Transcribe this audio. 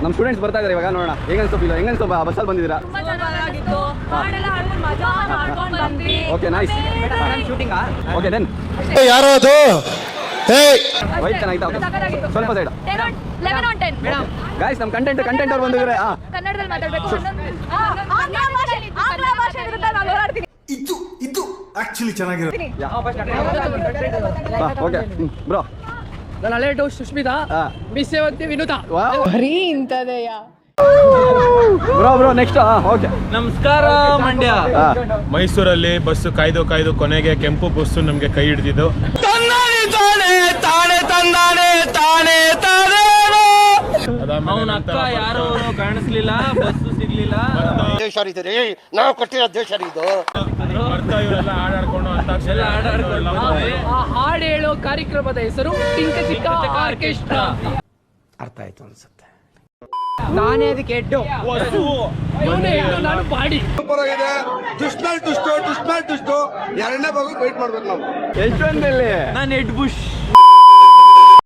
ನಮ್ಮ ಸ್ಟೂಡೆಂಟ್ಸ್ ಬರ್ತಾ ಇದ್ದಾರೆ ಇವಾಗ ನೋಡೋಣ. ಹೆಂಗನ್ಸ್ತು ಬಸ್ಸಲ್ಲಿ ಬಂದಿದ್ದೀರಾ? Okay nice. ಓಕೆ ದೆನ್ ಯಾರೋ ಅದು ವೈಟ್ ಚೆನ್ನಾಗಿತ್ತು. ಸ್ವಲ್ಪ ಸೈಡ್ ಗೈಸ್, ನಮ್ಮ ಕಂಟೆಂಟ್ ಅವ್ರು ಬಂದಿದ್ದಾರೆ. ಕನ್ನಡದಲ್ಲಿ ಮಾತಾಡಬೇಕು. ಇದು ಆಕ್ಚುಲಿ ಚೆನ್ನಾಗಿರುತ್ತೆ. ಓಕೆ ಬ್ರೋ, ನನ್ನ ಹಳೆ ಡೌಟ್ ಸುಷ್ಮಿತಾ, ಮಿಸ್ ಸೇವಂತಿ ವಿನುತಾ. ಬರೀ ಇಂಥದೆಯಾ? Bro next. ಓಕೆ ನಮಸ್ಕಾರ ಮಂಡ್ಯ. ಮೈಸೂರಲ್ಲಿ ಬಸ್ಸು ಕಾಯ್ದು ಕೊನೆಗೆ ಕೆಂಪು ಬಸ್ಸು ನಮ್ಗೆ ಕೈ ಹಿಡಿದಿದ್ದು. ಅವನ ಅಕ್ಕ ಯಾರು ಕಾಣಿಸ್ಲಿಲ್ಲ, ಬಸ್ಸು ಸಿಗ್ಲಿಲ್ಲ. ದೇಶ ನಾವು ಕೊಟ್ಟಿರೋ ದೇಶ ಇದು. ಇವರೆಲ್ಲ ಹಾಡಾಡ್ಕೊಂಡು ಅಂತಾಕ್ಷರಿ ಆಡಾಡ್ಕೊಂಡು ಆ ಹಾಡು ಹೇಳೋ ಕಾರ್ಯಕ್ರಮದ ಹೆಸರು ಟಿಂಕ ಚಿಕ್ಕ ಆರ್ಕೆಸ್ಟ್ರಾ. ಅರ್ಥ ಆಯ್ತು ಅನ್ಸುತ್ತೆ. ನಾನೇ ಅದಕ್ಕೆ ಹೆಡ್ಡು, ಇವನೇ ಹೆಡ್ಡು, ನಾನು ಬಾಡಿ. ದುಷ್ಟ ಎರಡನೇ ಭಾಗ ವೇಟ್ ಮಾಡ್ಬೇಕು ನಾವು. ಎಷ್ಟೊಂದಲ್ಲಿ ನಾನು ಹೆಡ್ ಬುಷ್.